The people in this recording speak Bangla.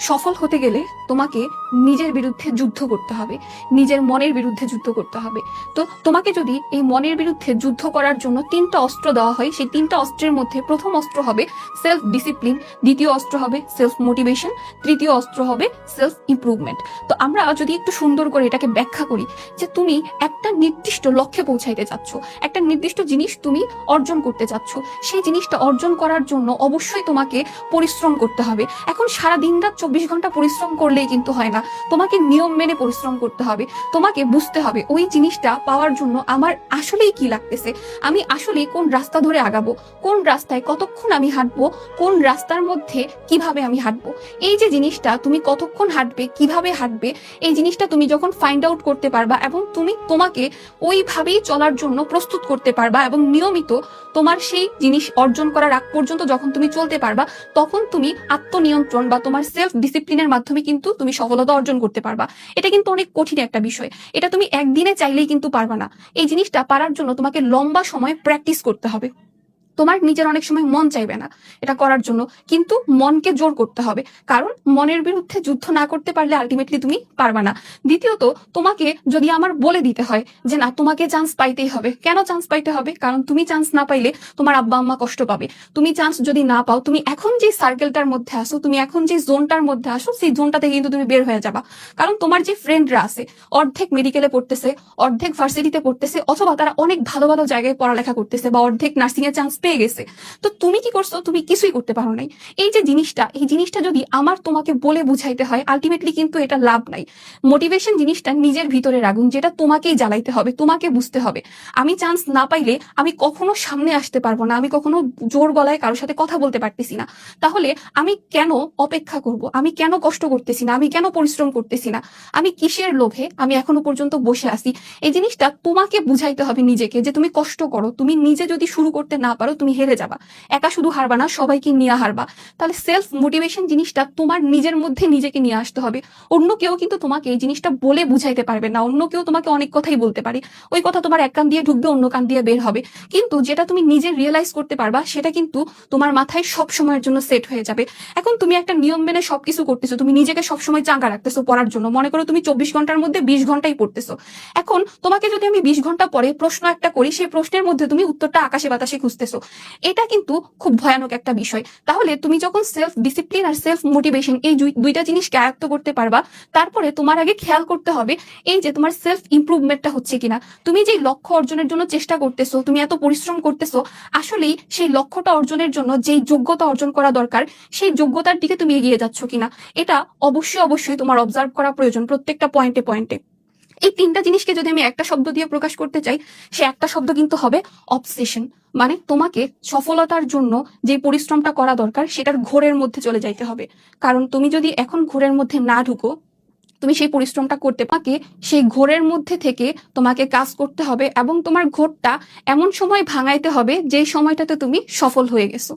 সফল হতে গেলে তোমাকে নিজের বিরুদ্ধে যুদ্ধ করতে হবে, নিজের মনের বিরুদ্ধে যুদ্ধ করতে হবে। তো তোমাকে যদি এই মনের বিরুদ্ধে যুদ্ধ করার জন্য 3টা অস্ত্র দেওয়া হয়, সেই 3টা অস্ত্রের মধ্যে প্রথম অস্ত্র হবে সেলফ ডিসিপ্লিন, দ্বিতীয় অস্ত্র হবে সেলফ মোটিভেশন, তৃতীয় অস্ত্র হবে সেলফ ইমপ্রুভমেন্ট। তো আমরা যদি একটু সুন্দর করে এটাকে ব্যাখ্যা করি যে তুমি একটা নির্দিষ্ট লক্ষ্যে পৌঁছাইতে চাচ্ছ, একটা নির্দিষ্ট জিনিস তুমি অর্জন করতে চাচ্ছ, সেই জিনিসটা অর্জন করার জন্য অবশ্যই তোমাকে পরিশ্রম করতে হবে। এখন সারা দিন রাত 24 ঘন্টা পরিশ্রম করলেই কিন্তু হয় না, তোমাকে নিয়ম মেনে পরিশ্রম করতে হবে। তোমাকে বুঝতে হবে ওই জিনিসটা পাওয়ার জন্য আমার আসলেই কি লাগতেছে, আমি আসলে কোন রাস্তা ধরে আগাবো, কোন রাস্তায় কতক্ষণ আমি হাঁটবো, কোন রাস্তার মধ্যে কিভাবে আমি হাঁটবো। এই যে জিনিসটা তুমি কতক্ষণ হাঁটবে, কিভাবে হাঁটবে, এই জিনিসটা তুমি যখন ফাইন্ড আউট করতে পারবা এবং তুমি তোমাকে ওইভাবেই চলার জন্য প্রস্তুত করতে পারবা এবং নিয়মিত তোমার সেই জিনিস অর্জন করার আগ পর্যন্ত যখন তুমি চলতে পারবা, তখন তুমি আত্মনিয়ন্ত্রণ বা তোমার সেলফ ডিসিপ্লিনের মাধ্যমে কিন্তু তুমি সফলতা অর্জন করতে পারবা। এটা কিন্তু অনেক কঠিন একটা বিষয়, এটা তুমি একদিনে চাইলেই কিন্তু পারবা না। এই জিনিসটা পারার জন্য তোমাকে লম্বা সময় প্র্যাকটিস করতে হবে। তোমার নিজের অনেক সময় মন চাইবে না এটা করার জন্য, কিন্তু মনকে জোর করতে হবে, কারণ মনের বিরুদ্ধে যুদ্ধ না করতে পারলে আলটিমেটলি তুমি পারবা না। দ্বিতীয়ত, তোমাকে যদি আমার বলে দিতে হয় যে না তোমাকে চান্স পাইতেই হবে, কেন চান্স পাইতে হবে? কারণ তুমি চান্স না পাইলে তোমার আব্বা আম্মা কষ্ট পাবে। তুমি চান্স যদি না পাও, তুমি এখন যে সার্কেলটার মধ্যে আসো, তুমি এখন যে জোনটার মধ্যে আসো, সেই জোনটাতে কিন্তু তুমি বের হয়ে যাবা। কারণ তোমার যে ফ্রেন্ডরা আছে, অর্ধেক মেডিকেলে পড়তেছে, অর্ধেক ভার্সিটিতে পড়তেছে, অথবা তারা অনেক ভালো ভালো জায়গায় পড়ালেখা করতেছে, বা অর্ধেক নার্সিং এর চান্স পেয়ে গেছে। তো তুমি কি করছো? তুমি কিছুই করতে পারো নাই। এই যে জিনিসটা, এই জিনিসটা যদি আমার তোমাকে বলে বুঝাইতে হয়, আলটিমেটলি কিন্তু এটা লাভ নাই। মোটিভেশন জিনিসটা নিজের ভিতরে রাখুন, যেটা তোমাকেই জ্বালাইতে হবে, তোমাকে বুঝতে হবে আমি চান্স না পাইলে আমি কখনো সামনে আসতে পারবো না, আমি কখনো জোর গলায় কারোর সাথে কথা বলতে পারতেছি না। তাহলে আমি কেন অপেক্ষা করব? আমি কেন কষ্ট করতেছি না? আমি কেন পরিশ্রম করতেছি না? আমি কিসের লোভে আমি এখনো পর্যন্ত বসে আছি? এই জিনিসটা তোমাকে বুঝাইতে হবে নিজেকে, যে তুমি কষ্ট করো, তুমি নিজে যদি শুরু করতে না পারো তুমি হেরে যাবা। একা শুধু হারবা না, সবাইকে নিয়ে হারবা। তাহলে সেলফ মোটিভেশন জিনিসটা তোমার নিজের মধ্যে নিজেকে নিয়ে আসতে হবে। অন্য কেউ কিন্তু তোমাকে এই জিনিসটা বলে বুঝাইতে পারবে না। অন্য কেউ তোমাকে অনেক কথাই বলতে পারে, ওই কথা তোমার এক কান দিয়ে ঢুকবে, অন্য কান দিয়ে বের হবে, কিন্তু যেটা তুমি নিজে রিয়েলাইজ করতে পারবা সেটা কিন্তু তোমার মাথায় সব সময়ের জন্য সেট হয়ে যাবে। এখন তুমি একটা নিয়ম মেনে সবকিছু করতেছো, তুমি নিজেকে সবসময় চাঙ্গা রাখতেছো পড়ার জন্য, মনে করো তুমি 24 ঘন্টার মধ্যে 20 ঘন্টাই পড়তেছো। এখন তোমাকে যদি আমি 20 ঘন্টা পরে প্রশ্ন একটা করি, সেই প্রশ্নের মধ্যে তুমি উত্তরটা আকাশে বাতাসে খুঁজতেছো, এটা কিন্তু খুব ভয়ানক একটা বিষয়। তাহলে তুমি যখন সেলফ ডিসিপ্লিন আর সেলফ মোটিভেশন এই দুইটা জিনিসকে আয়ত্ত করতে পারবা, তারপরে তোমার আগে খেয়াল করতে হবে এই যে তোমার সেলফ ইমপ্রুভমেন্টটা হচ্ছে কিনা। তুমি যে লক্ষ্য অর্জনের জন্য চেষ্টা করতেছো, তুমি এত পরিশ্রম করতেছো, আসলেই সেই লক্ষ্যটা অর্জনের জন্য যেই যোগ্যতা অর্জন করা দরকার, সেই যোগ্যতার দিকে তুমি এগিয়ে যাচ্ছ কিনা, এটা অবশ্যই অবশ্যই তোমার অবজার্ভ করা প্রয়োজন প্রত্যেকটা পয়েন্টে পয়েন্টে। এই 3টা জিনিসকে যদি আমি একটা শব্দ দিয়ে প্রকাশ করতে চাই, সে একটা শব্দ কিন্তু হবে অবসেশন। মানে তোমাকে সফলতার জন্য যে পরিশ্রমটা করা দরকার সেটার ঘোরের মধ্যে চলে যাইতে হবে। কারণ তুমি যদি এখন ঘোরের মধ্যে না ঢুকো, তুমি সেই পরিশ্রমটা করতে পাকে, সেই ঘোরের মধ্যে থেকে তোমাকে কাজ করতে হবে এবং তোমার ঘোরটা এমন সময় ভাঙাইতে হবে যেই সময়টাতে তুমি সফল হয়ে গেছো।